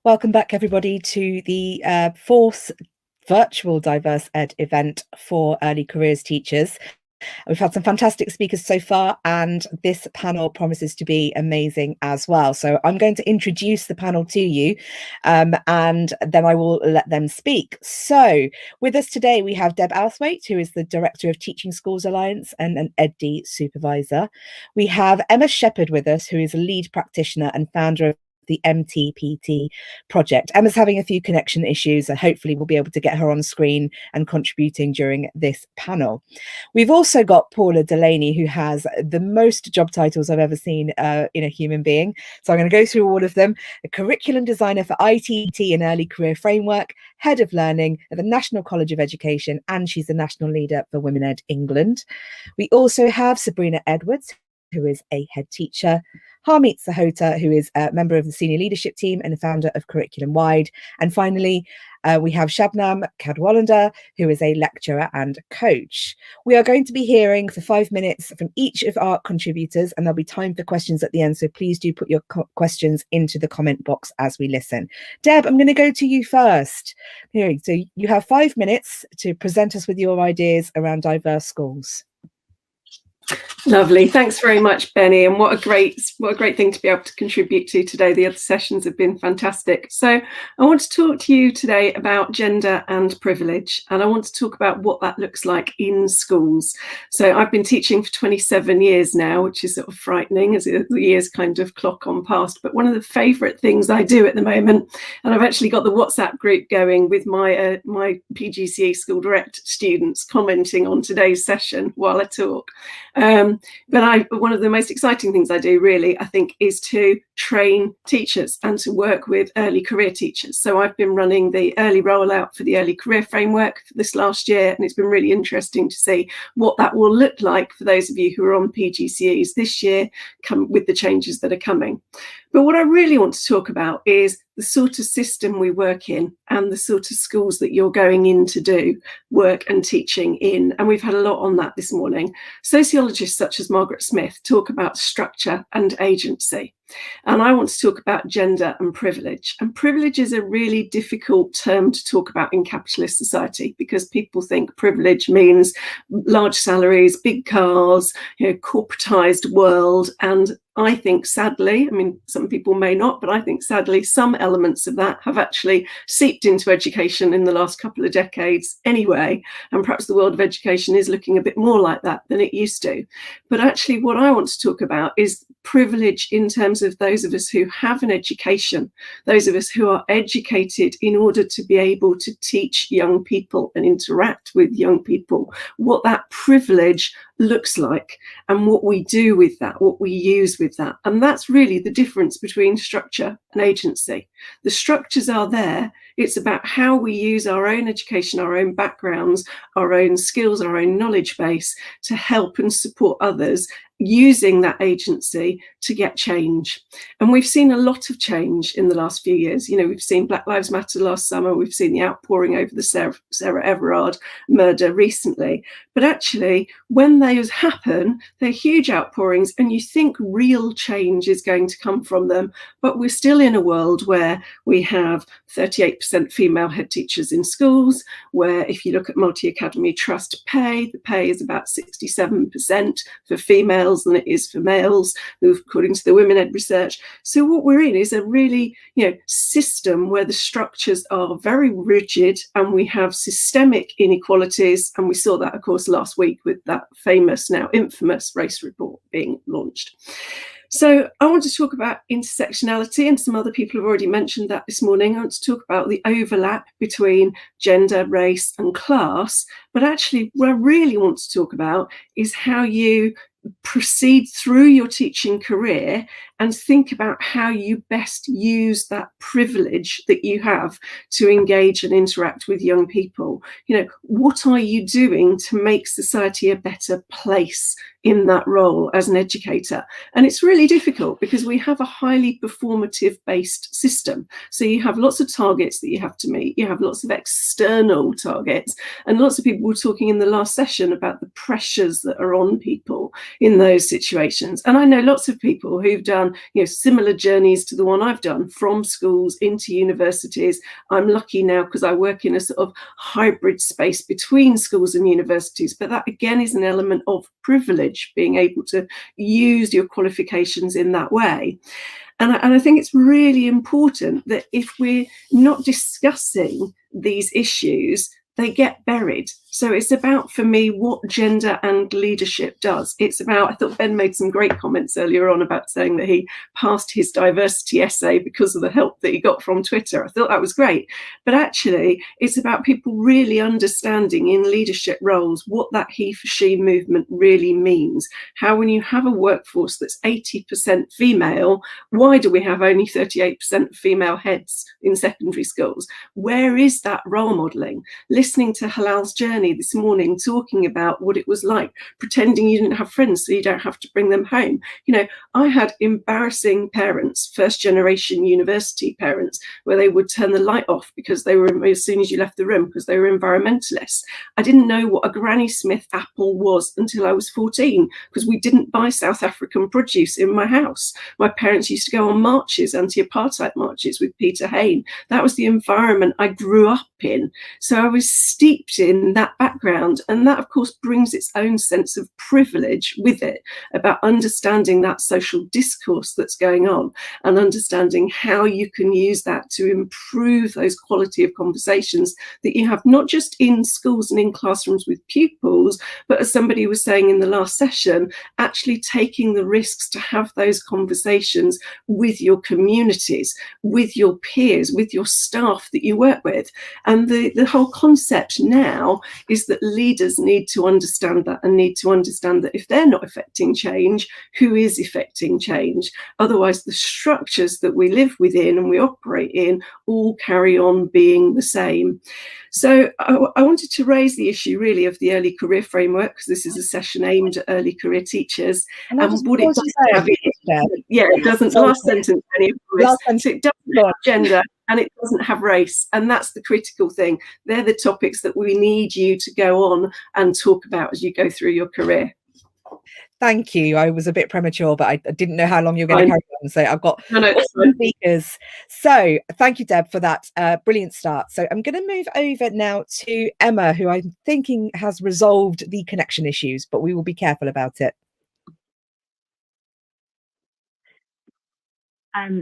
Welcome back, everybody, to the fourth virtual Diverse Ed event for early careers teachers. We've had some fantastic speakers so far, and this panel promises to be amazing as well. So I'm going to introduce the panel to you, and then I will let them speak. So with us today, we have Deb Outhwaite, who is the Director of Teaching Schools Alliance and an EdD supervisor. We have Emma Sheppard with us, who is a lead practitioner and founder of the MTPT project. Emma's having a few connection issues, and hopefully we'll be able to get her on screen and contributing during this panel. We've also got Paula Delaney, who has the most job titles I've ever seen in a human being. So I'm going to go through all of them. A curriculum designer for ITT and Early Career Framework, head of learning at the National College of Education, and she's the national leader for Women Ed England. We also have Sabrina Edwards, who is a head teacher, Harmeet Sahota, who is a member of the senior leadership team and the founder of Curriculum Wide. And finally, we have Shabnam Cadwallender, who is a lecturer and coach. We are going to be hearing for 5 minutes from each of our contributors, and there'll be time for questions at the end. So please do put your questions into the comment box as we listen. Deb, I'm going to go to you first. Here, so you have 5 minutes to present us with your ideas around diverse schools. Lovely. Thanks very much, Benny. And what a great thing to be able to contribute to today. The other sessions have been fantastic. So I want to talk to you today about gender and privilege, and I want to talk about what that looks like in schools. So I've been teaching for 27 years now, which is sort of frightening as the years kind of clock on past. But one of the favourite things I do at the moment, and I've actually got the WhatsApp group going with my PGCE School Direct students commenting on today's session while I talk. But one of the most exciting things I do, really, I think, is to train teachers and to work with early career teachers. So I've been running the early rollout for the early career framework for this last year, and it's been really interesting to see what that will look like for those of you who are on PGCEs this year, with the changes that are coming. But what I really want to talk about is the sort of system we work in and the sort of schools that you're going in to do work and teaching in. And we've had a lot on that this morning. Sociologists such as Margaret Smith talk about structure and agency. And I want to talk about gender and privilege. And privilege is a really difficult term to talk about in capitalist society, because people think privilege means large salaries, big cars, corporatized world. And I think, sadly, I mean, some people may not, but I think, sadly, some elements of that have actually seeped into education in the last couple of decades anyway. And perhaps the world of education is looking a bit more like that than it used to. But actually, what I want to talk about is privilege in terms of those of us who have an education, those of us who are educated in order to be able to teach young people and interact with young people, what that privilege looks like and what we do with that, what we use with that. And that's really the difference between structure and agency. The structures are there. It's about how we use our own education, our own backgrounds, our own skills, our own knowledge base to help and support others, using that agency to get change. And we've seen a lot of change in the last few years. We've seen Black Lives Matter last summer. We've seen the outpouring over the Sarah Everard murder recently. But actually, when those happen, they're huge outpourings, and you think real change is going to come from them. But we're still in a world where we have 38% female head teachers in schools, where if you look at multi-academy trust pay, the pay is about 67% for females than it is for males, according to the Women Ed research. So what we're in is a really, system where the structures are very rigid, and we have systemic inequalities. And we saw that, of course, last week with that famous, now infamous race report being launched. So I want to talk about intersectionality, and some other people have already mentioned that this morning. I want to talk about the overlap between gender, race and class. But actually, what I really want to talk about is how you proceed through your teaching career and think about how you best use that privilege that you have to engage and interact with young people. What are you doing to make society a better place in that role as an educator? And it's really difficult because we have a highly performative based system. So you have lots of targets that you have to meet. You have lots of external targets, and lots of people were talking in the last session about the pressures that are on people in those situations. And I know lots of people who've done done, similar journeys to the one I've done, from schools into universities. I'm lucky now because I work in a sort of hybrid space between schools and universities, but that again is an element of privilege, being able to use your qualifications in that way. And I think it's really important that if we're not discussing these issues, they get buried. So it's about, for me, what gender and leadership does. It's about, I thought Ben made some great comments earlier on about saying that he passed his diversity essay because of the help that he got from Twitter. I thought that was great. But actually, it's about people really understanding in leadership roles what that he for she movement really means. How when you have a workforce that's 80% female, why do we have only 38% female heads in secondary schools? Where is that role modelling? Listening to Halal's journey this morning, talking about what it was like pretending you didn't have friends so you don't have to bring them home. I had embarrassing parents, first generation university parents, where they would turn the light off because they were, as soon as you left the room, because they were environmentalists. I didn't know what a Granny Smith apple was until I was 14, because we didn't buy South African produce in my house. My parents used to go on marches, anti-apartheid marches, with Peter Hain. That was the environment I grew up in. So I was steeped in that background, and that of course brings its own sense of privilege with it, about understanding that social discourse that's going on and understanding how you can use that to improve those quality of conversations that you have, not just in schools and in classrooms with pupils, but as somebody was saying in the last session, actually taking the risks to have those conversations with your communities, with your peers, with your staff that you work with. And the whole concept now is that leaders need to understand that, and need to understand that if they're not affecting change, who is affecting change? Otherwise, the structures that we live within and we operate in all carry on being the same. So I wanted to raise the issue really of the early career framework, because this is a session aimed at early career teachers. And what it does have it doesn't, last sentence, so it doesn't have gender and it doesn't have race. And that's the critical thing. They're the topics that we need you to go on and talk about as you go through your career. Thank you. I was a bit premature, but I didn't know how long you were going to carry on. So I've got speakers. So thank you, Deb, for that brilliant start. So I'm going to move over now to Emma, who I'm thinking has resolved the connection issues, but we will be careful about it.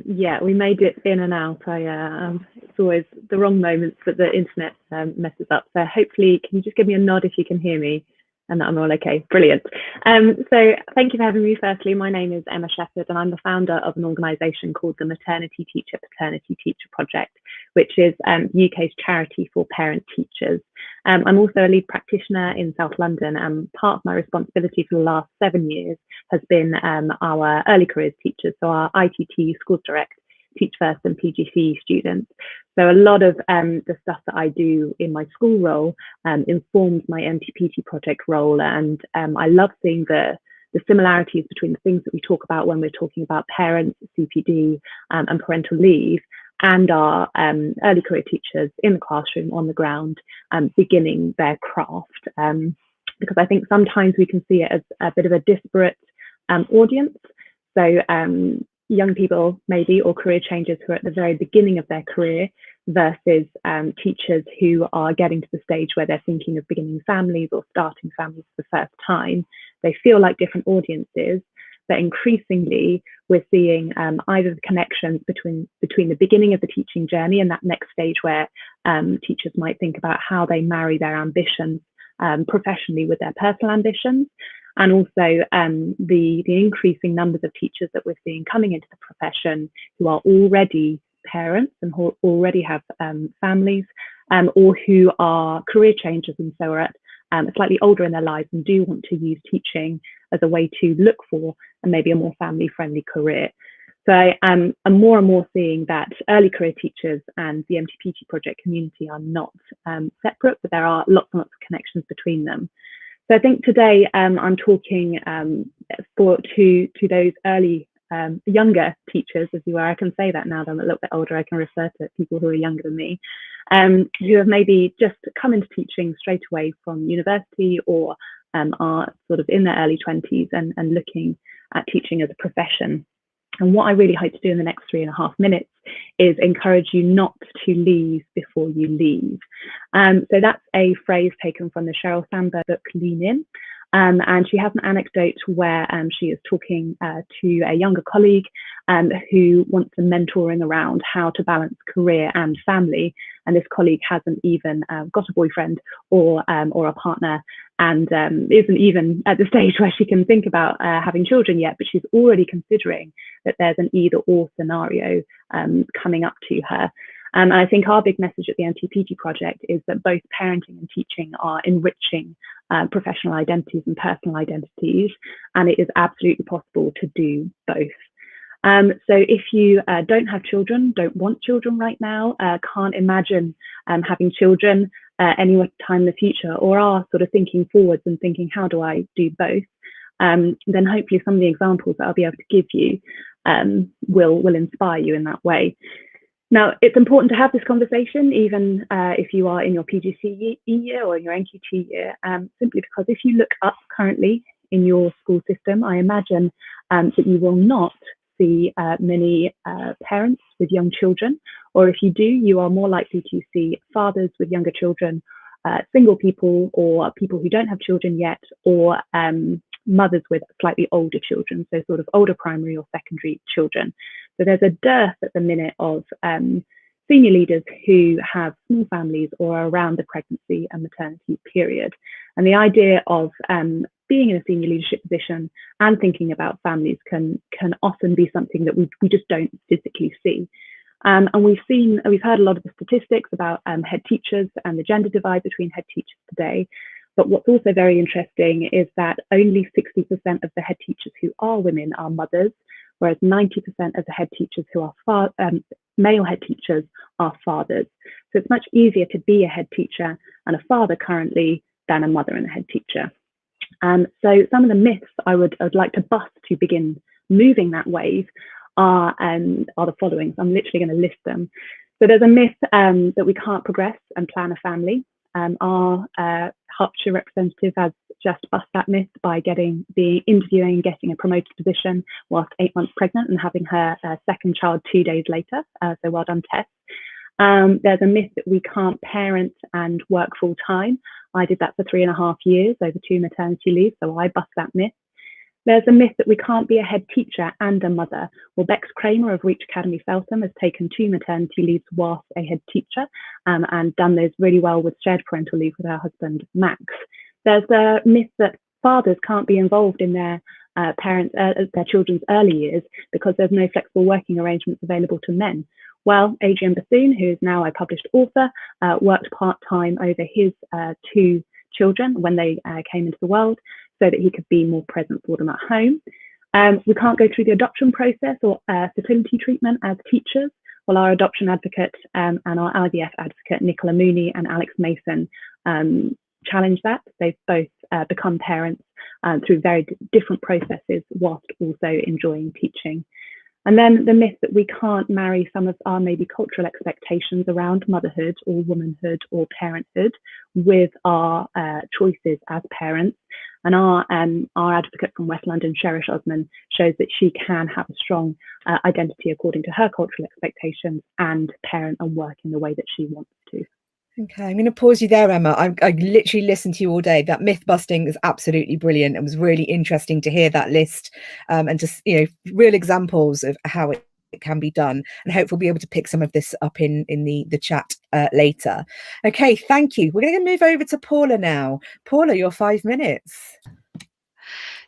Yeah, we made it in and out. It's always the wrong moments that the internet messes up. So hopefully, can you just give me a nod if you can hear me and that I'm all okay? Brilliant. So thank you for having me. Firstly, my name is Emma Sheppard, and I'm the founder of an organisation called the Maternity Teacher Paternity Teacher Project, which is UK's charity for parent teachers. I'm also a lead practitioner in South London, and part of my responsibility for the last 7 years has been our early careers teachers, so our ITT, Schools Direct, Teach First and PGCE students. So a lot of the stuff that I do in my school role informs my MTPT project role, and I love seeing the similarities between the things that we talk about when we're talking about parents, CPD and parental leave, and our early career teachers in the classroom on the ground beginning their craft. Because I think sometimes we can see it as a bit of a disparate audience. So young people maybe, or career changers who are at the very beginning of their career, versus teachers who are getting to the stage where they're thinking of beginning families or starting families for the first time. They feel like different audiences, but increasingly we're seeing either the connections between the beginning of the teaching journey and that next stage where teachers might think about how they marry their ambitions professionally with their personal ambitions, and also the increasing numbers of teachers that we're seeing coming into the profession who are already parents and who already have families, or who are career changers and so are at slightly older in their lives and do want to use teaching as a way to look for maybe a more family-friendly career. So I'm more and more seeing that early career teachers and the MTPT project community are not separate, but there are lots and lots of connections between them. So I think today I'm talking to those early, younger teachers, as you were. I can say that now that I'm a little bit older, I can refer to people who are younger than me, who have maybe just come into teaching straight away from university, or are sort of in their early 20s and looking at teaching as a profession. And what I really hope to do in the next 3.5 minutes is encourage you not to leave before you leave. So that's a phrase taken from the Sheryl Sandberg book, Lean In. And she has an anecdote where she is talking to a younger colleague who wants some mentoring around how to balance career and family. And this colleague hasn't even got a boyfriend or a partner, and isn't even at the stage where she can think about having children yet, but she's already considering that there's an either or scenario coming up to her. And I think our big message at the MTPG project is that both parenting and teaching are enriching professional identities and personal identities, and it is absolutely possible to do both. So if you don't have children, don't want children right now, can't imagine having children any time in the future, or are sort of thinking forwards and thinking, how do I do both? Then hopefully some of the examples that I'll be able to give you will inspire you in that way. Now, it's important to have this conversation, even if you are in your PGCE year or in your NQT year, simply because if you look up currently in your school system, I imagine that you will not see many parents with young children, or if you do, you are more likely to see fathers with younger children, single people, or people who don't have children yet, or mothers with slightly older children, so sort of older primary or secondary children. So there's a dearth at the minute of senior leaders who have small families or are around the pregnancy and maternity period. And the idea of being in a senior leadership position and thinking about families can often be something that we just don't physically see. And we've heard a lot of the statistics about head teachers and the gender divide between head teachers today. But what's also very interesting is that only 60% of the head teachers who are women are mothers, whereas 90% of the head teachers who are male head teachers are fathers. So it's much easier to be a head teacher and a father currently than a mother and a head teacher. So some of the myths I would like to bust to begin moving that wave are the following. So I'm literally going to list them. So there's a myth that we can't progress and plan a family. Our Hertfordshire representative has just bust that myth by interviewing and getting a promoted position whilst 8 months pregnant and having her second child 2 days later. So well done, Tess. There's a myth that we can't parent and work full time. I did that for 3.5 years over 2 maternity leaves, so I bust that myth. There's a myth that we can't be a head teacher and a mother. Well, Bex Kramer of Reach Academy Feltham has taken 2 maternity leaves whilst a head teacher and done those really well with shared parental leave with her husband, Max. There's a myth that fathers can't be involved in their children's early years because there's no flexible working arrangements available to men. Well, Adrian Bethune, who is now a published author, worked part-time over his 2 children when they came into the world, so that he could be more present for them at home. We can't go through the adoption process or fertility treatment as teachers. Well, our adoption advocate and our IVF advocate, Nicola Mooney and Alex Mason, challenge that. They've both become parents through very different processes whilst also enjoying teaching. And then the myth that we can't marry some of our maybe cultural expectations around motherhood or womanhood or parenthood with our choices as parents. And our advocate from West London, Cherish Osman, shows that she can have a strong identity according to her cultural expectations and parent and work in the way that she wants to. Okay, I'm going to pause you there, Emma. I literally listened to you all day. That myth busting is absolutely brilliant. It was really interesting to hear that list and just, real examples of how it can be done, and hopefully we'll be able to pick some of this up in the chat later. Okay, thank you. We're going to move over to Paula now. Paula, your 5 minutes.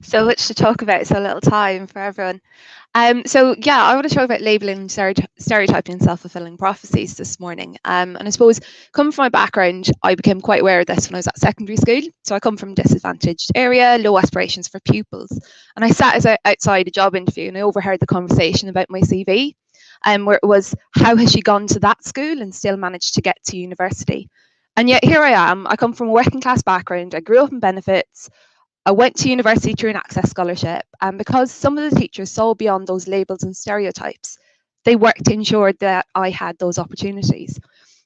So much to talk about, so little time for everyone. I want to talk about labelling, stereotyping and self-fulfilling prophecies this morning. And I suppose, coming from my background, I became quite aware of this when I was at secondary school. So I come from a disadvantaged area, low aspirations for pupils. And I sat outside a job interview and I overheard the conversation about my CV, where it was, how has she gone to that school and still managed to get to university? And yet here I am. I come from a working class background. I grew up in benefits. I went to university through an access scholarship, and because some of the teachers saw beyond those labels and stereotypes, they worked to ensure that I had those opportunities.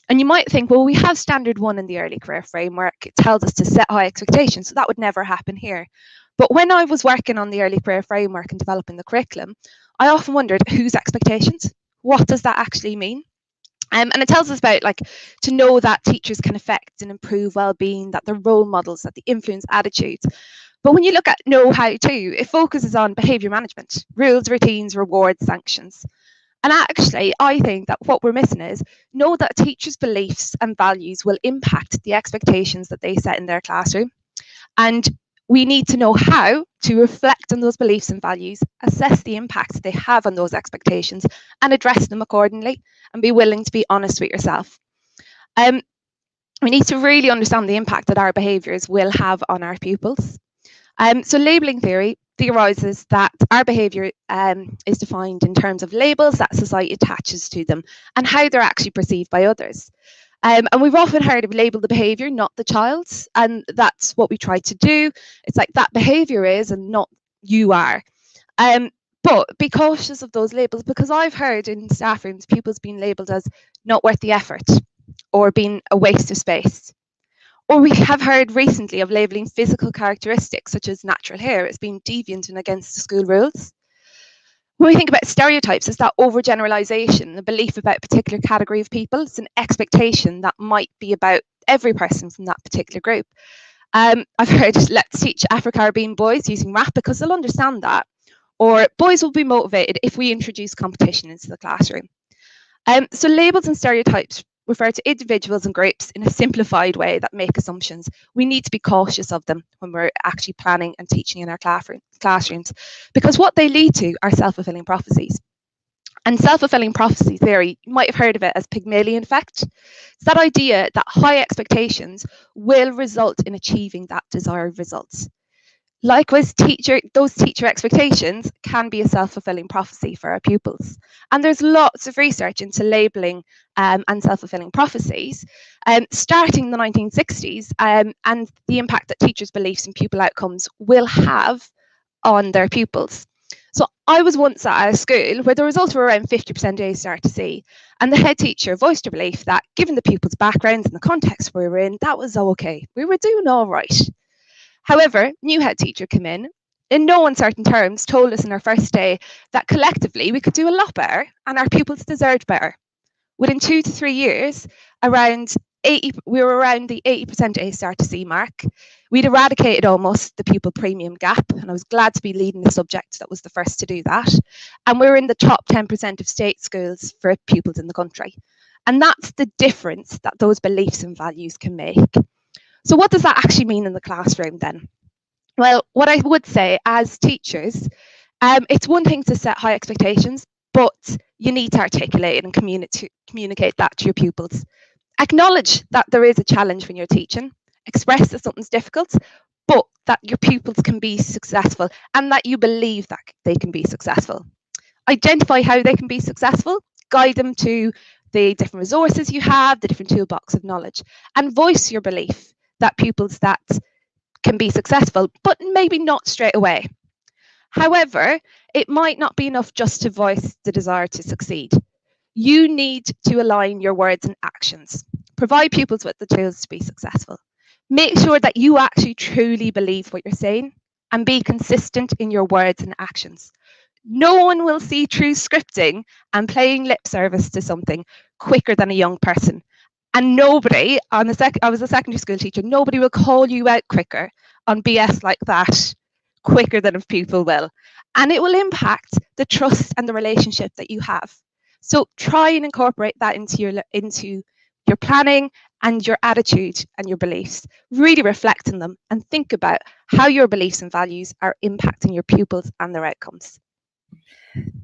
And you might think, well, we have standard 1 in the early career framework. It tells us to set high expectations, so that would never happen here. But when I was working on the early career framework and developing the curriculum, I often wondered, whose expectations? What does that actually mean? And it tells us about, like, to know that teachers can affect and improve well-being, that they're role models, that they influence attitudes. But when you look at know how to, it focuses on behaviour management, rules, routines, rewards, sanctions. And actually, I think that what we're missing is know that a teacher's beliefs and values will impact the expectations that they set in their classroom. And we need to know how to reflect on those beliefs and values, assess the impact they have on those expectations, and address them accordingly, and be willing to be honest with yourself. We need to really understand the impact that our behaviours will have on our pupils. So labelling theory theorises that our behaviour is defined in terms of labels that society attaches to them and how they're actually perceived by others. And we've often heard of label the behaviour, not the child, and that's what we try to do. It's like that behaviour is and not you are. But be cautious of those labels, because I've heard in staff rooms pupils being labelled as not worth the effort or being a waste of space. Or we have heard recently of labelling physical characteristics such as natural hair as being deviant and against the school rules. When we think about stereotypes, it's that overgeneralization, the belief about a particular category of people. It's an expectation that might be about every person from that particular group. I've heard, let's teach Afro-Caribbean boys using rap because they'll understand that. Or boys will be motivated if we introduce competition into the classroom. So labels and stereotypes refer to individuals and groups in a simplified way that make assumptions. We need to be cautious of them when we're actually planning and teaching in our classrooms, because what they lead to are self-fulfilling prophecies. And self-fulfilling prophecy theory, you might have heard of it as Pygmalion effect. It's that idea that high expectations will result in achieving that desired results. Likewise, those teacher expectations can be a self-fulfilling prophecy for our pupils. And there's lots of research into labelling and self-fulfilling prophecies, starting in the 1960s, and the impact that teachers' beliefs and pupil outcomes will have on their pupils. So I was once at a school where the results were around 50% A start to C, and the head teacher voiced her belief that given the pupils' backgrounds and the context we were in, that was okay. We were doing all right. However, new head teacher came in no uncertain terms, told us in our first day that collectively we could do a lot better and our pupils deserved better. Within 2 to 3 years, we were around the 80% A start to C mark. We'd eradicated almost the pupil premium gap, and I was glad to be leading the subject that was the first to do that. And we were in the top 10% of state schools for pupils in the country. And that's the difference that those beliefs and values can make. So what does that actually mean in the classroom then? Well, what I would say as teachers, it's one thing to set high expectations, but you need to articulate it and communicate that to your pupils. Acknowledge that there is a challenge when you're teaching. Express that something's difficult, but that your pupils can be successful and that you believe that they can be successful. Identify how they can be successful, guide them to the different resources you have, the different toolbox of knowledge, and voice your belief that pupils that can be successful, but maybe not straight away. However, it might not be enough just to voice the desire to succeed. You need to align your words and actions. Provide pupils with the tools to be successful. Make sure that you actually truly believe what you're saying and be consistent in your words and actions. No one will see true scripting and playing lip service to something quicker than a young person. And nobody, I was a secondary school teacher, nobody will call you out quicker on BS like that quicker than a pupil will. And it will impact the trust and the relationship that you have. So try and incorporate that into your planning and your attitude and your beliefs. Really reflect on them and think about how your beliefs and values are impacting your pupils and their outcomes.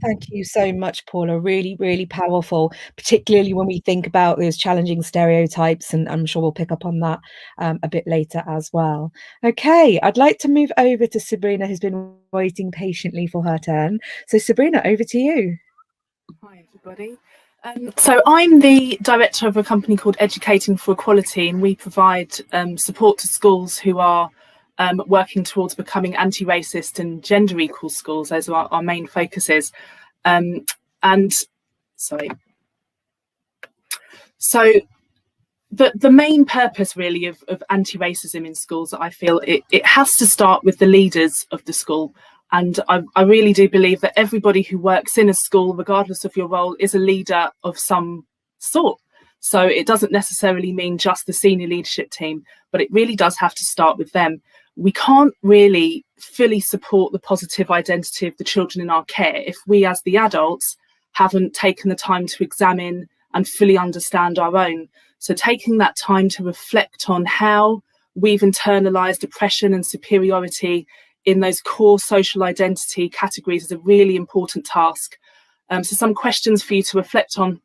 Thank you so much, Paula. Really, really powerful, particularly when we think about those challenging stereotypes, and I'm sure we'll pick up on that a bit later as well. Okay, I'd like to move over to Sabrina, who's been waiting patiently for her turn. So Sabrina, over to you. Hi, everybody. So I'm the director of a company called Educating for Equality, and we provide support to schools who are working towards becoming anti-racist and gender equal schools. Those are our main focuses. So the main purpose really of anti-racism in schools, I feel it has to start with the leaders of the school. And I really do believe that everybody who works in a school, regardless of your role, is a leader of some sort. So it doesn't necessarily mean just the senior leadership team, but it really does have to start with them. We can't really fully support the positive identity of the children in our care if we as the adults haven't taken the time to examine and fully understand our own. So taking that time to reflect on how we've internalized oppression and superiority in those core social identity categories is a really important task. So some questions for you to reflect on.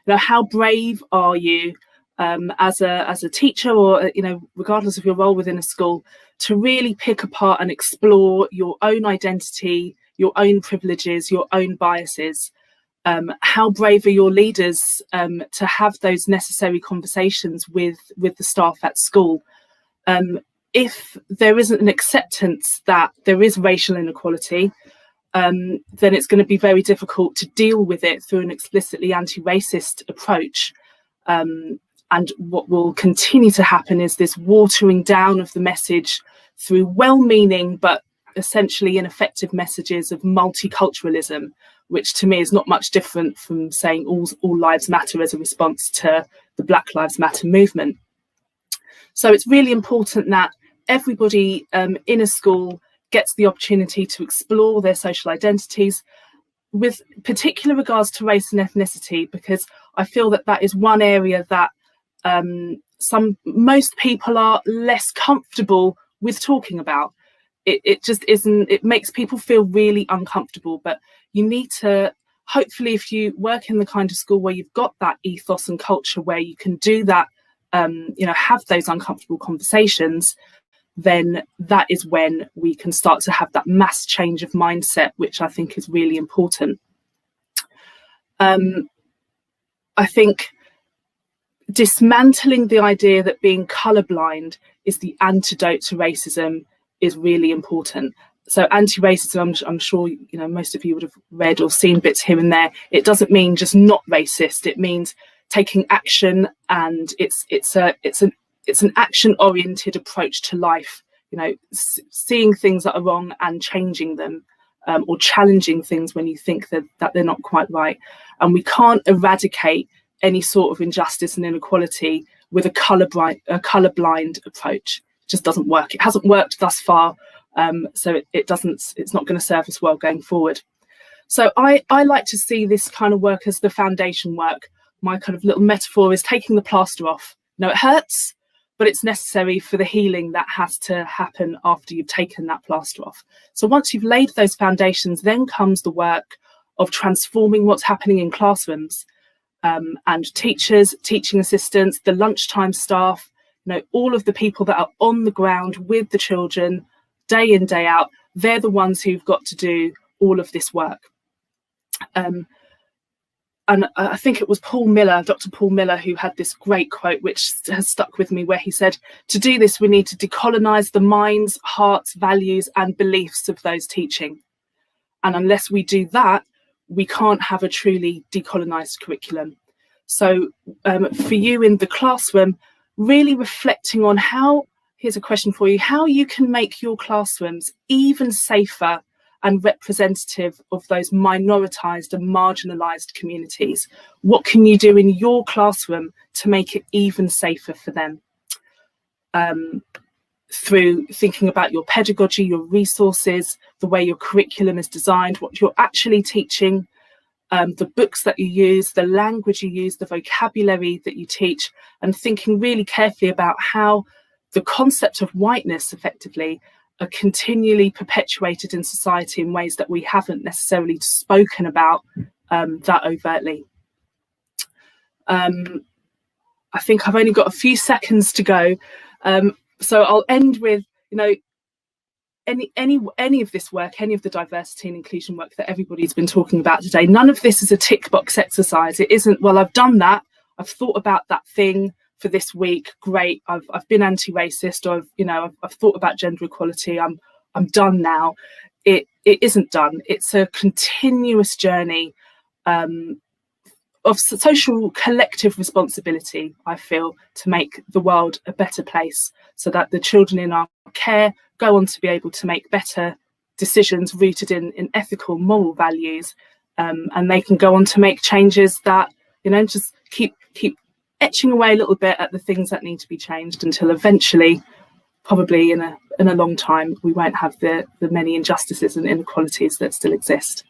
How brave are you as a teacher, or regardless of your role within a school, to really pick apart and explore your own identity, your own privileges, your own biases? How brave are your leaders to have those necessary conversations with the staff at school? If there isn't an acceptance that there is racial inequality, then it's going to be very difficult to deal with it through an explicitly anti-racist approach. And what will continue to happen is this watering down of the message through well-meaning but essentially ineffective messages of multiculturalism, which to me is not much different from saying all lives matter as a response to the Black Lives Matter movement. So it's really important that everybody in a school gets the opportunity to explore their social identities, with particular regards to race and ethnicity, because I feel that that is one area that most people are less comfortable with talking about. It just isn't, it makes people feel really uncomfortable. But you need to, hopefully, if you work in the kind of school where you've got that ethos and culture where you can do that, have those uncomfortable conversations, then that is when we can start to have that mass change of mindset, which I think is really important. I think dismantling the idea that being colourblind is the antidote to racism is really important. So anti-racism, I'm sure most of you would have read or seen bits here and there. It doesn't mean just not racist. It means taking action, and it's an action-oriented approach to life. Seeing things that are wrong and changing them, or challenging things when you think that they're not quite right. And we can't eradicate any sort of injustice and inequality with a colourblind approach. It just doesn't work. It hasn't worked thus far, so it's not going to serve us well going forward. So I like to see this kind of work as the foundation work. My kind of little metaphor is taking the plaster off. It hurts, but it's necessary for the healing that has to happen after you've taken that plaster off. So once you've laid those foundations, then comes the work of transforming what's happening in classrooms. And teachers, teaching assistants, the lunchtime staff, all of the people that are on the ground with the children day in, day out, they're the ones who've got to do all of this work. And I think it was Dr. Paul Miller, who had this great quote, which has stuck with me, where he said, to do this, we need to decolonize the minds, hearts, values, and beliefs of those teaching. And unless we do that, we can't have a truly decolonized curriculum. So for you in the classroom, really reflecting on here's a question for you, how you can make your classrooms even safer and representative of those minoritized and marginalized communities. What can you do in your classroom to make it even safer for them? Through thinking about your pedagogy, your resources, the way your curriculum is designed, what you're actually teaching, the books that you use, the language you use, the vocabulary that you teach, and thinking really carefully about how the concept of whiteness effectively are continually perpetuated in society in ways that we haven't necessarily spoken about that overtly. I think I've only got a few seconds to go, so I'll end with any of this work, any of the diversity and inclusion work that everybody's been talking about today. None of this is a tick box exercise. It isn't, well, I've done that, I've thought about that thing for this week, great, I've been anti-racist, or I've thought about gender equality, I'm done now. It isn't done. It's a continuous journey of social collective responsibility, I feel, to make the world a better place, so that the children in our care go on to be able to make better decisions rooted in ethical, moral values, and they can go on to make changes that, just keep etching away a little bit at the things that need to be changed until eventually, probably in a long time, we won't have the many injustices and inequalities that still exist.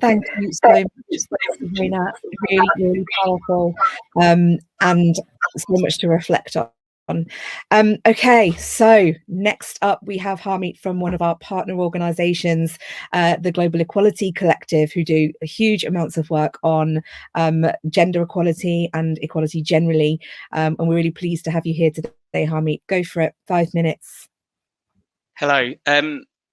Thank you so much, Sabrina. Really, really powerful, and so much to reflect on. Okay, so next up we have Harmeet from one of our partner organisations, the Global Equality Collective, who do huge amounts of work on gender equality and equality generally. And we're really pleased to have you here today, Harmeet. Go for it, 5 minutes. Hello.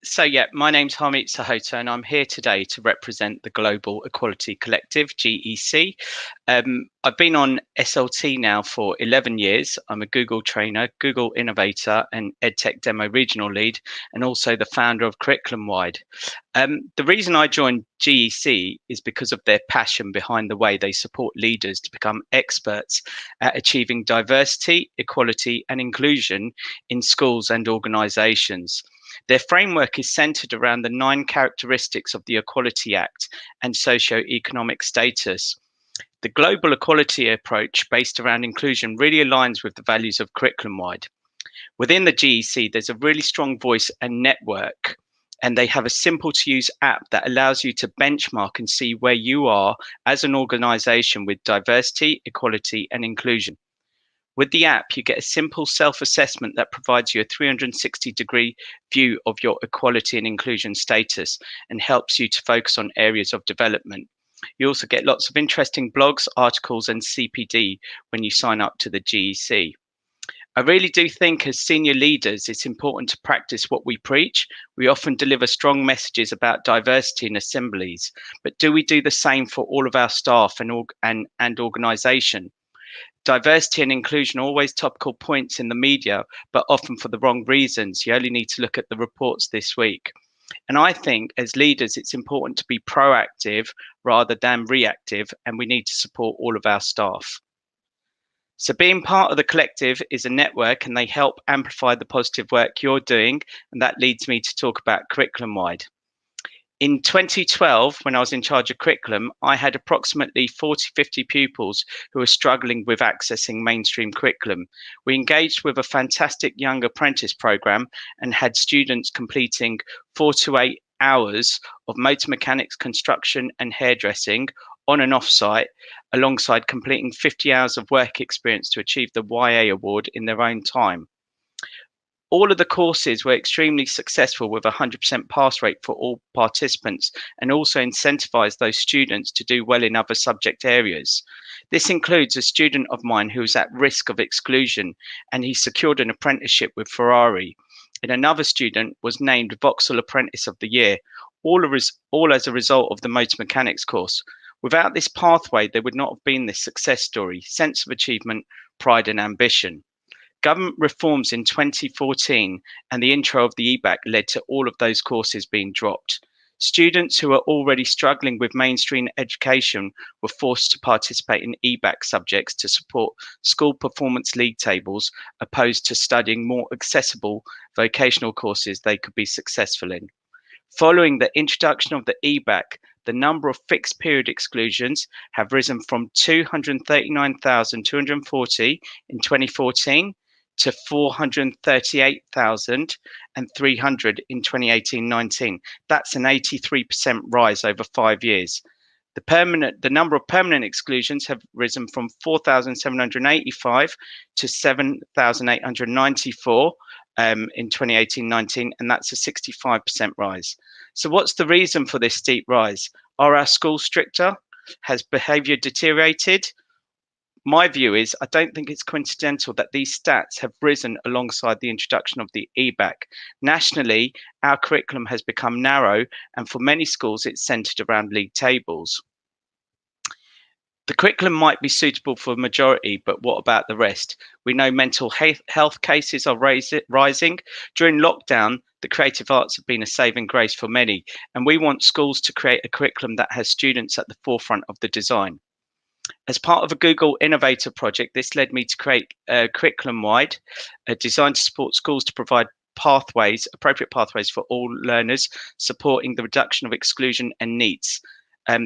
So yeah, my name's Harmeet Sahota, and I'm here today to represent the Global Equality Collective, GEC. I've been on SLT now for 11 years. I'm a Google trainer, Google innovator, and EdTech Demo regional lead, and also the founder of Curriculum-Wide. The reason I joined GEC is because of their passion behind the way they support leaders to become experts at achieving diversity, equality, and inclusion in schools and organisations. Their framework is centered around the 9 characteristics of the Equality Act and socio-economic status. The global equality approach based around inclusion really aligns with the values of Curriculum-Wide. Within the GEC, there's a really strong voice and network, and they have a simple to use app that allows you to benchmark and see where you are as an organization with diversity, equality, and inclusion. With the app, you get a simple self-assessment that provides you a 360-degree view of your equality and inclusion status and helps you to focus on areas of development. You also get lots of interesting blogs, articles, and CPD when you sign up to the GEC. I really do think as senior leaders, it's important to practice what we preach. We often deliver strong messages about diversity in assemblies, but do we do the same for all of our staff and organisation? Diversity and inclusion are always topical points in the media, but often for the wrong reasons. You only need to look at the reports this week. And I think as leaders, it's important to be proactive rather than reactive, and we need to support all of our staff. So being part of the collective is a network, and they help amplify the positive work you're doing. And that leads me to talk about Curriculum-Wide. In 2012, when I was in charge of curriculum, I had approximately 40-50 pupils who were struggling with accessing mainstream curriculum. We engaged with a fantastic young apprentice program and had students completing 4 to 8 hours of motor mechanics, construction and hairdressing on and off site, alongside completing 50 hours of work experience to achieve the YA award in their own time. All of the courses were extremely successful with a 100% pass rate for all participants, and also incentivized those students to do well in other subject areas. This includes a student of mine who was at risk of exclusion, and he secured an apprenticeship with Ferrari. And another student was named Vauxhall Apprentice of the Year, all as a result of the motor mechanics course. Without this pathway, there would not have been this success story, sense of achievement, pride and ambition. Government reforms in 2014 and the intro of the EBAC led to all of those courses being dropped. Students who are already struggling with mainstream education were forced to participate in EBAC subjects to support school performance league tables, opposed to studying more accessible vocational courses they could be successful in. Following the introduction of the EBAC, the number of fixed period exclusions have risen from 239,240 in 2014 to 438,300 in 2018-19. That's an 83% rise over 5 years. The number of permanent exclusions have risen from 4,785 to 7,894 in 2018-19, and that's a 65% rise. So what's the reason for this steep rise? Are our schools stricter? Has behaviour deteriorated? My view is I don't think it's coincidental that these stats have risen alongside the introduction of the EBAC. Nationally, our curriculum has become narrow, and for many schools, it's centred around league tables. The curriculum might be suitable for a majority, but what about the rest? We know mental health cases are rising. During lockdown, the creative arts have been a saving grace for many, and we want schools to create a curriculum that has students at the forefront of the design. As part of a Google Innovator project, this led me to create Curriculum-Wide, designed to support schools to provide appropriate pathways for all learners, supporting the reduction of exclusion and needs.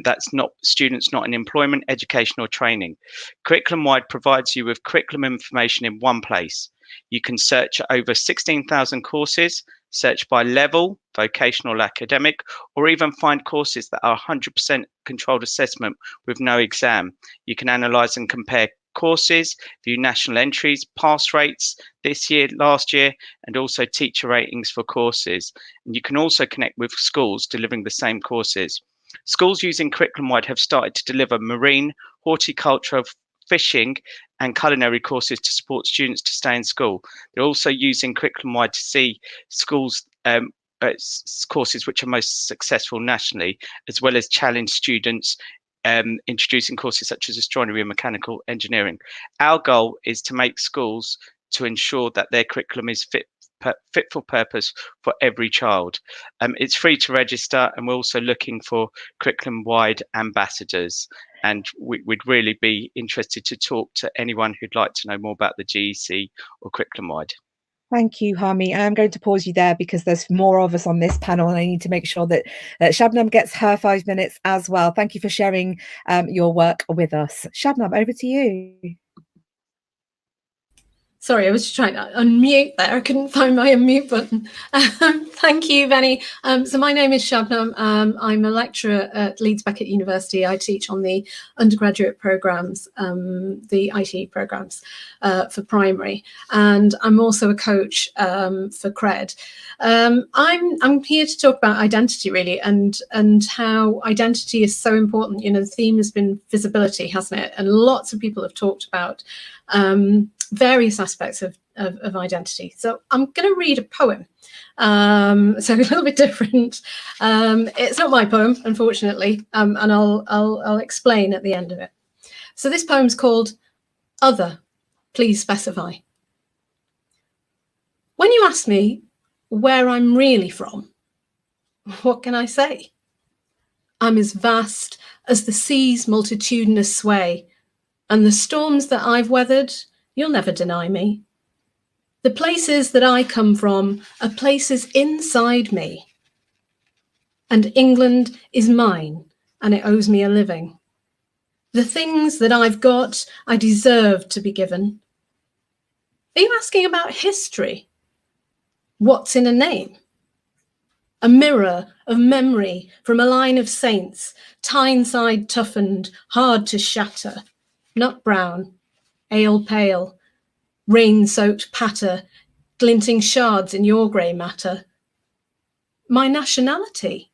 That's not students not in employment, education or training. Curriculum Wide provides you with curriculum information in one place. You can search over 16,000 courses, search by level, vocational or academic, or even find courses that are 100% controlled assessment with no exam. You can analyse and compare courses, view national entries, pass rates this year, last year, and also teacher ratings for courses. And you can also connect with schools delivering the same courses. Schools using Curriculum Wide have started to deliver marine, horticulture, fishing and culinary courses to support students to stay in school. They're also using Curriculum Wide to see schools courses which are most successful nationally, as well as challenge students introducing courses such as astronomy and mechanical engineering. Our goal is to make schools to ensure that their curriculum is fit for purpose for every child. It's free to register, and we're also looking for Curriculum Wide ambassadors, and we'd really be interested to talk to anyone who'd like to know more about the GEC or Curriculum Wide. Thank you, Harmeet. I'm going to pause you there because there's more of us on this panel, and I need to make sure that Shabnam gets her 5 minutes as well. Thank you for sharing your work with us. Shabnam, over to you. Sorry, I was just trying to unmute there. I couldn't find my unmute button. Thank you, Benny. So my name is Shabnam. I'm a lecturer at Leeds Beckett University. I teach on the undergraduate programmes, the IT programmes for primary, and I'm also a coach for CRED. I'm here to talk about identity, really, and how identity is so important. You know, the theme has been visibility, hasn't it? And lots of people have talked about various aspects of identity. So I'm going to read a poem. So a little bit different. It's not my poem, unfortunately, and I'll explain at the end of it. So this poem's called Other, Please Specify. When you ask me where I'm really from, what can I say? I'm as vast as the sea's multitudinous sway, and the storms that I've weathered, you'll never deny me. The places that I come from are places inside me. And England is mine, and it owes me a living. The things that I've got, I deserve to be given. Are you asking about history? What's in a name? A mirror of memory from a line of saints, Tyneside toughened, hard to shatter, nut brown, ale pale, rain-soaked patter, glinting shards in your grey matter. My nationality.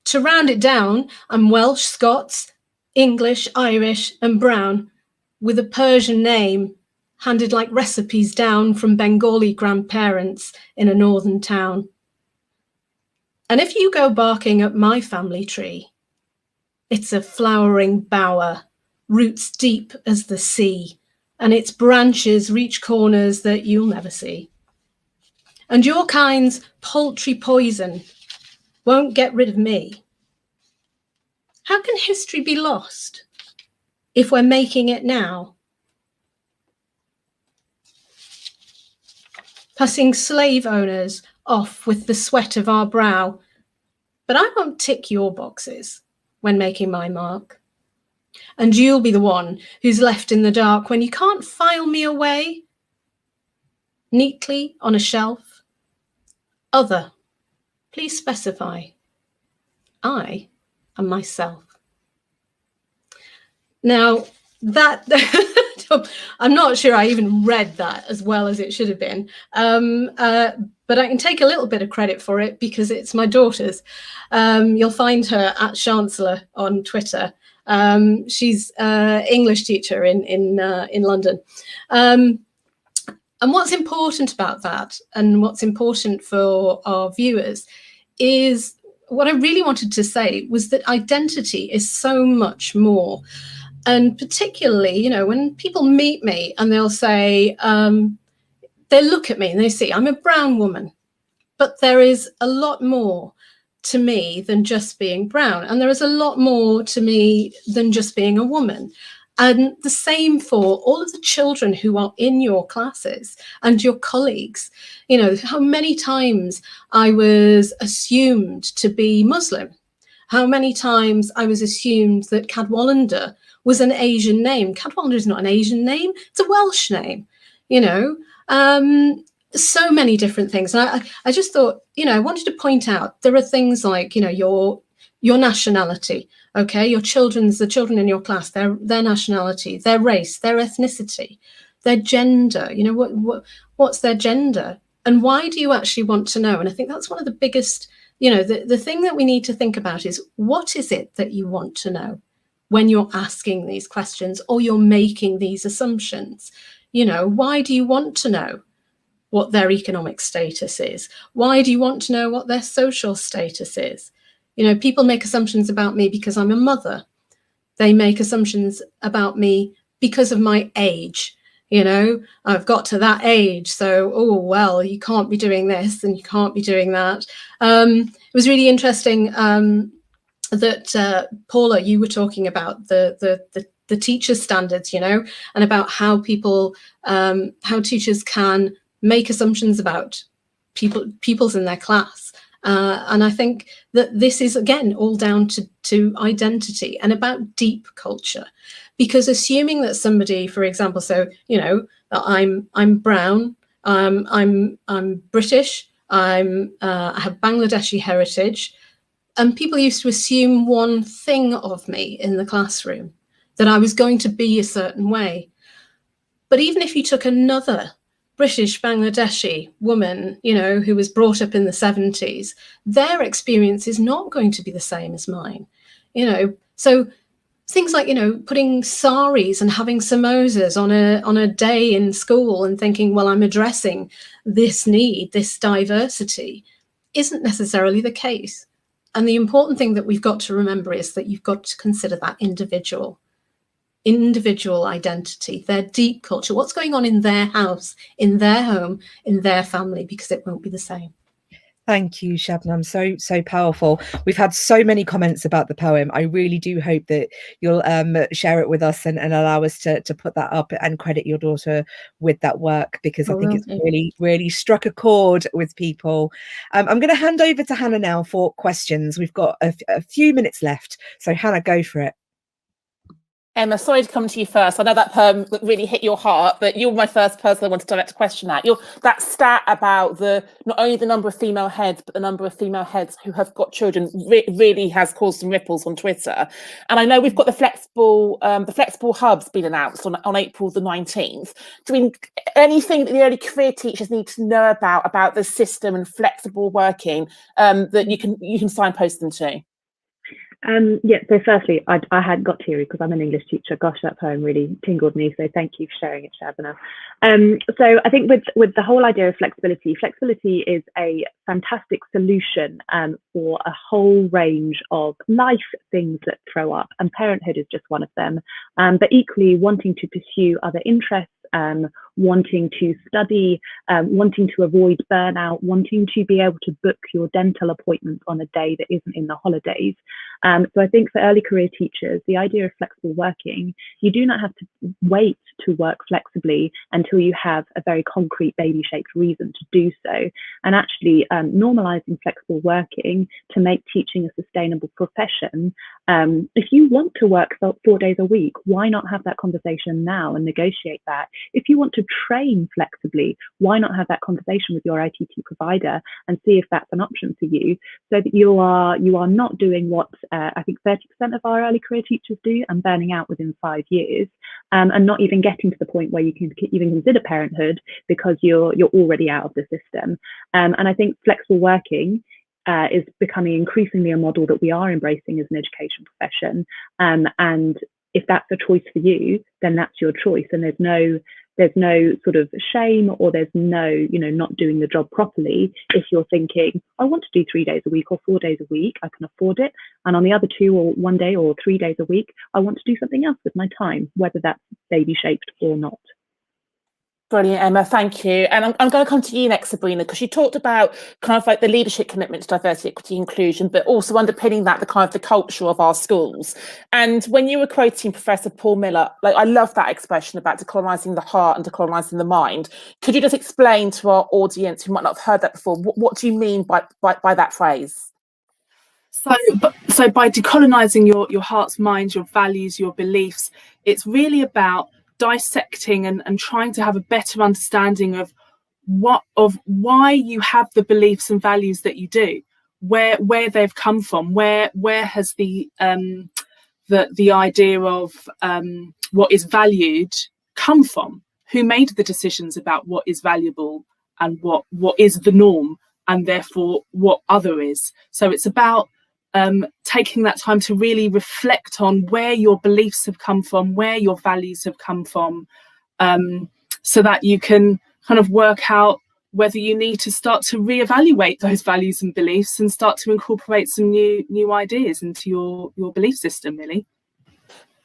To round it down, I'm Welsh, Scots, English, Irish and brown, with a Persian name, handed like recipes down from Bengali grandparents in a northern town. And if you go barking at my family tree, it's a flowering bower, roots deep as the sea, and its branches reach corners that you'll never see. And your kind's paltry poison won't get rid of me. How can history be lost if we're making it now? Passing slave owners off with the sweat of our brow, but I won't tick your boxes when making my mark. And you'll be the one who's left in the dark when you can't file me away neatly on a shelf. Other, please specify. I am myself. Now, that I'm not sure I even read that as well as it should have been, but I can take a little bit of credit for it because it's my daughter's. You'll find her at Chancellor on Twitter. She's an English teacher in London. And what's important about that, and what's important for our viewers, is what I really wanted to say was that identity is so much more. And particularly, you know, when people meet me and they'll say, they look at me and they see I'm a brown woman, but there is a lot more to me than just being brown. And there is a lot more to me than just being a woman. And the same for all of the children who are in your classes and your colleagues. You know, how many times I was assumed to be Muslim, how many times I was assumed that Cadwallender was an Asian name. Cadwallender is not an Asian name, it's a Welsh name, you know. So many different things. And I just thought, you know, I wanted to point out there are things like, you know, your nationality, okay, the children in your class, their nationality, their race, their ethnicity, their gender, you know, what's their gender, and why do you actually want to know? And I think that's one of the biggest, you know, the thing that we need to think about is, what is it that you want to know when you're asking these questions or you're making these assumptions? You know, why do you want to know what their economic status is? Why do you want to know what their social status is? You know, people make assumptions about me because I'm a mother. They make assumptions about me because of my age. You know, I've got to that age, so, oh, well, you can't be doing this and you can't be doing that. It was really interesting that, Paula, you were talking about the teacher standards, you know, and about how people, how teachers can make assumptions about pupils in their class. And I think that this is, again, all down to identity and about deep culture, because assuming that somebody, for example, so, you know, that I'm brown, I'm British, I have Bangladeshi heritage, and people used to assume one thing of me in the classroom, that I was going to be a certain way. But even if you took another British Bangladeshi woman, you know, who was brought up in the 70s, their experience is not going to be the same as mine, you know. So things like, you know, putting saris and having samosas on a day in school and thinking, well, I'm addressing this need, this diversity, isn't necessarily the case. And the important thing that we've got to remember is that you've got to consider that individual identity, their deep culture, what's going on in their house, in their home, in their family, because it won't be the same. Thank you, Shabnam. So powerful. We've had so many comments about the poem. I really do hope that you'll share it with us and allow us to put that up and credit your daughter with that work, because I think it's really struck a chord with people. I'm going to hand over to Hannah now for questions. We've got a few minutes left, so Hannah, go for it. Emma, sorry to come to you first. I know that poem really hit your heart, but you're my first person I want to direct a question at. That stat about not only the number of female heads, but the number of female heads who have got children really has caused some ripples on Twitter. And I know we've got the flexible hubs being announced on April the 19th. Do you mean anything that the early career teachers need to know about the system and flexible working that you can signpost them to? Yeah, so firstly, I had got teary because I'm an English teacher. Gosh, that poem really tingled me. So thank you for sharing it, Shabnam. So I think with the whole idea of flexibility is a fantastic solution for a whole range of life things that throw up, and parenthood is just one of them. But equally, wanting to pursue other interests, wanting to study, wanting to avoid burnout, wanting to be able to book your dental appointments on a day that isn't in the holidays. So I think for early career teachers, the idea of flexible working, you do not have to wait to work flexibly until you have a very concrete baby-shaped reason to do so. And actually normalizing flexible working to make teaching a sustainable profession. If you want to work 4 days a week, why not have that conversation now and negotiate that? If you want to train flexibly, why not have that conversation with your ITT provider and see if that's an option for you, so that you are not doing what I think 30% of our early career teachers do and burning out within 5 years, and not even getting to the point where you can even consider parenthood because you're already out of the system. And I think flexible working is becoming increasingly a model that we are embracing as an education profession. And if that's a choice for you, then that's your choice. And there's no sort of shame, or there's no, not doing the job properly if you're thinking, I want to do 3 days a week or 4 days a week, I can afford it. And on the other 2 or 1 day or 3 days a week, I want to do something else with my time, whether that's baby shaped or not. Brilliant, Emma, thank you. And I'm going to come to you next, Sabrina, because you talked about kind of like the leadership commitment to diversity, equity, inclusion, but also underpinning that, the kind of the culture of our schools. And when you were quoting Professor Paul Miller, like, I love that expression about decolonizing the heart and decolonizing the mind. Could you just explain to our audience who might not have heard that before, what do you mean by that phrase? So by decolonizing your heart's mind, your values, your beliefs, it's really about dissecting and trying to have a better understanding of why you have the beliefs and values that you do, where they've come from, where has the idea of what is valued come from, who made the decisions about what is valuable and what is the norm, and therefore what other is. So it's about taking that time to really reflect on where your beliefs have come from, where your values have come from, so that you can kind of work out whether you need to start to reevaluate those values and beliefs and start to incorporate some new ideas into your belief system, really.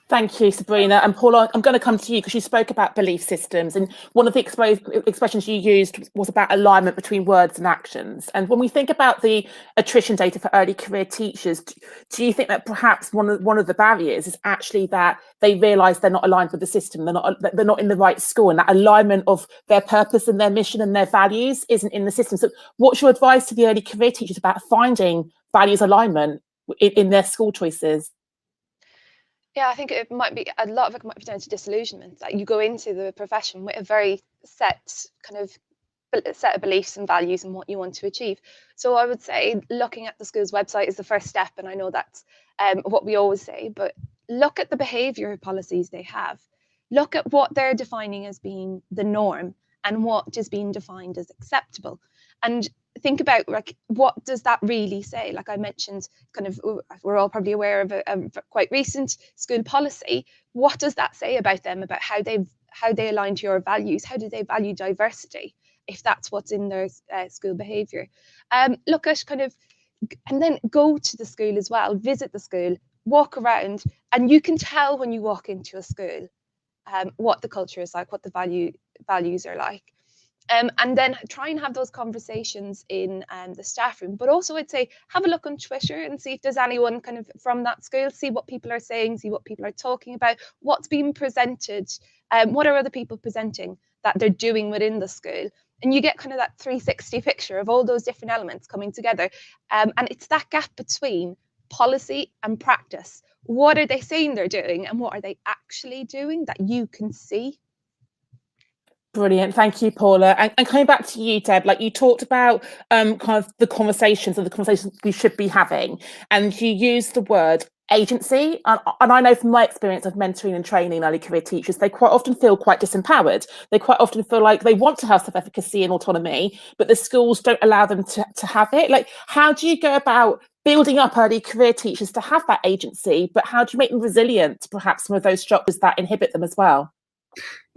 Thank you, Sabrina. And Paula, I'm going to come to you because you spoke about belief systems, and one of the expressions you used was about alignment between words and actions. And when we think about the attrition data for early career teachers, do you think that perhaps one of the barriers is actually that they realise they're not aligned with the system, they're not in the right school, and that alignment of their purpose and their mission and their values isn't in the system? So what's your advice to the early career teachers about finding values alignment in their school choices? Yeah, I think it might be, a lot of it might be down to disillusionment, that you go into the profession with a very set of beliefs and values and what you want to achieve. So I would say looking at the school's website is the first step, and I know that's what we always say, but look at the behaviour policies they have. Look at what they're defining as being the norm and what is being defined as acceptable. And think about, like, what does that really say? Like I mentioned, kind of, we're all probably aware of a quite recent school policy. What does that say about them, about how they align to your values? How do they value diversity, if that's what's in their school behaviour? Look at kind of, and then go to the school as well, visit the school, walk around, and you can tell when you walk into a school what the culture is like, what the values are like. And then try and have those conversations in the staff room. But also I'd say have a look on Twitter and see if there's anyone kind of from that school, see what people are saying, see what people are talking about, what's being presented, what are other people presenting that they're doing within the school. And you get kind of that 360 picture of all those different elements coming together. And it's that gap between policy and practice. What are they saying they're doing and what are they actually doing that you can see? Brilliant, thank you, Paula. And coming back to you, Deb, like you talked about kind of the conversations we should be having, and you used the word agency. And I know from my experience of mentoring and training early career teachers, they quite often feel quite disempowered. They quite often feel like they want to have self-efficacy and autonomy, but the schools don't allow them to have it. Like, how do you go about building up early career teachers to have that agency, but how do you make them resilient to perhaps some of those structures that inhibit them as well?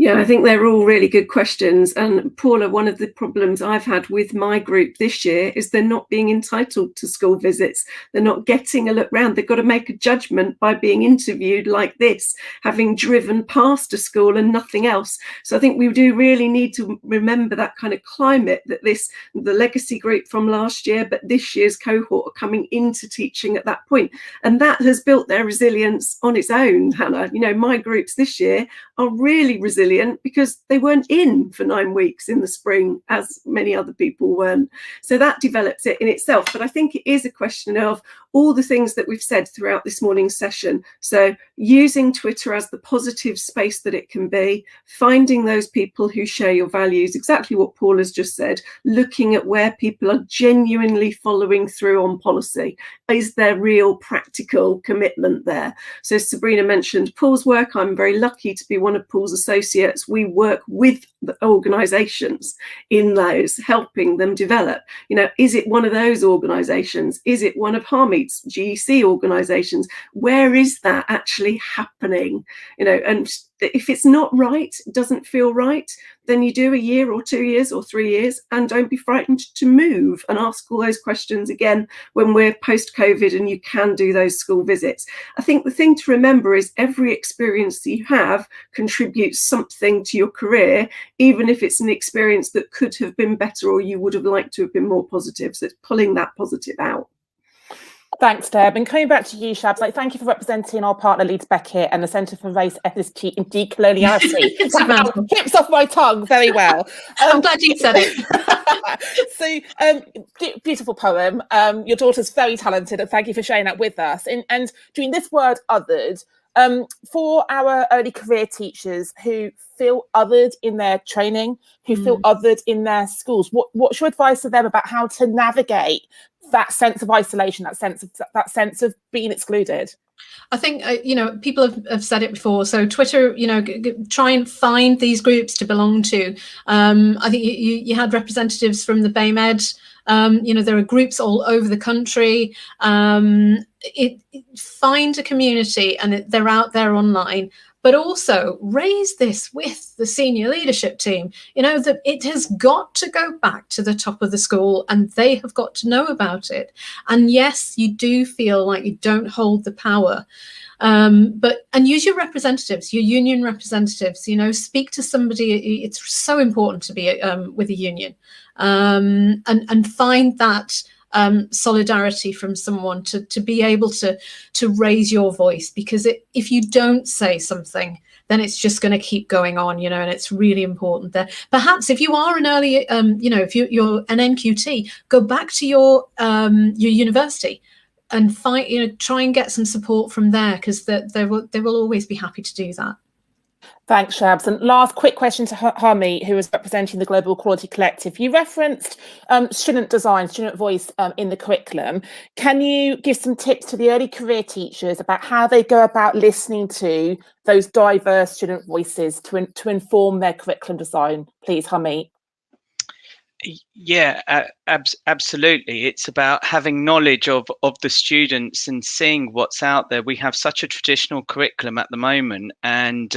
Yeah, I think they're all really good questions. And Paula, one of the problems I've had with my group this year is they're not being entitled to school visits. They're not getting a look round. They've got to make a judgment by being interviewed like this, having driven past a school and nothing else. So I think we do really need to remember that kind of climate, that the legacy group from last year, but this year's cohort are coming into teaching at that point. And that has built their resilience on its own, Hannah. You know, my groups this year are really resilient because they weren't in for 9 weeks in the spring as many other people weren't. So that develops it in itself. But I think it is a question of all the things that we've said throughout this morning's session. So using Twitter as the positive space that it can be, finding those people who share your values, exactly what Paul has just said, looking at where people are genuinely following through on policy. Is there real practical commitment there? So Sabrina mentioned Paul's work. I'm very lucky to be one of Paul's associates. We work with the organisations in those, helping them develop. You know, is it one of those organisations? Is it one of Harmeet's GEC organisations? Where is that actually happening? You know, and if it's not right, doesn't feel right, then you do a year or 2 years or 3 years, and don't be frightened to move and ask all those questions again when we're post-COVID and you can do those school visits. I think the thing to remember is every experience that you have contributes something to your career, even if it's an experience that could have been better or you would have liked to have been more positive. So it's pulling that positive out. Thanks, Deb. And coming back to you, Shabs, like, thank you for representing our partner Leeds Beckett and the Centre for Race, Ethnicity and Decoloniality. That tips off my tongue very well. I'm glad you said it. So, beautiful poem. Your daughter's very talented, and thank you for sharing that with us. And doing this word othered, for our early career teachers who feel othered in their training, who feel othered in their schools, what's your advice to them about how to navigate that sense of isolation, that sense of being excluded? I think, people have said it before. So Twitter, try and find these groups to belong to. I think you had representatives from the BAMED. There are groups all over the country. Find a community, and they're out there online. But also raise this with the senior leadership team, that it has got to go back to the top of the school and they have got to know about it. And yes, you do feel like you don't hold the power, and use your representatives, your union representatives, speak to somebody. It's so important to be with a union, and find that solidarity from someone to be able to raise your voice, because if you don't say something, then it's just going to keep going on, and it's really important there. Perhaps if you are an early, if you're an NQT, go back to your university and try and get some support from there, because they will always be happy to do that. Thanks, Shabs. And last quick question to Harmeet, who is representing the Global Equality Collective. You referenced student design, student voice in the curriculum. Can you give some tips to the early career teachers about how they go about listening to those diverse student voices to inform their curriculum design, please, Harmeet? Yeah, absolutely. It's about having knowledge of the students and seeing what's out there. We have such a traditional curriculum at the moment, and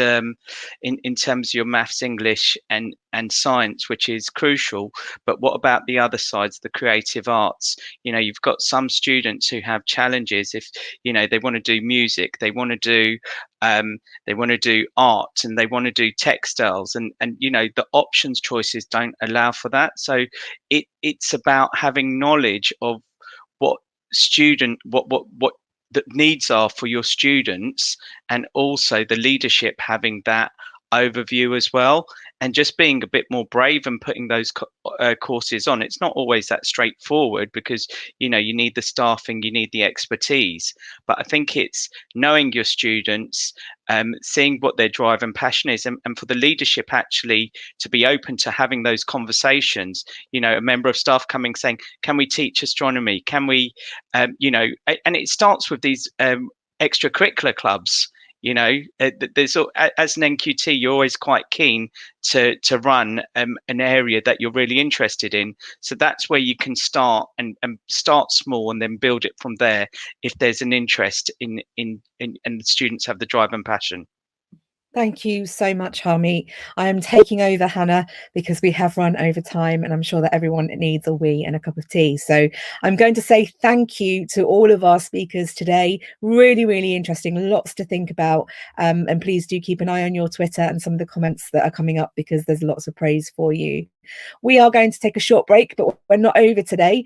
in terms of your maths, English and science, which is crucial. But what about the other sides, the creative arts? You've got some students who have challenges. If they want to do music, they want to do art, and they want to do textiles, and the options choices don't allow for that. So it's about having knowledge of what the needs are for your students, and also the leadership having that overview as well, and just being a bit more brave and putting those courses on. It's not always that straightforward, because you need the staffing, you need the expertise, but I think it's knowing your students, seeing what their drive and passion is, and for the leadership actually to be open to having those conversations. A member of staff coming saying, can we teach astronomy, can we and it starts with these extracurricular clubs. There's, as an NQT, you're always quite keen to run an area that you're really interested in. So that's where you can start and start small, and then build it from there if there's an interest in and the students have the drive and passion. Thank you so much, Harmeet. I am taking over, Hannah, because we have run over time, and I'm sure that everyone needs a wee and a cup of tea. So I'm going to say thank you to all of our speakers today. Really, really interesting. Lots to think about. And please do keep an eye on your Twitter and some of the comments that are coming up, because there's lots of praise for you. We are going to take a short break, but we're not over today.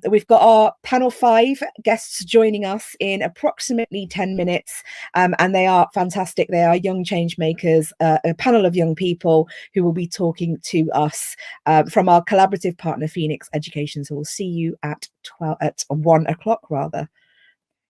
We've got our panel 5 guests joining us in approximately 10 minutes, and they are fantastic. They are young change makers, a panel of young people who will be talking to us from our collaborative partner Phoenix Education. So we'll see you at 1 o'clock rather.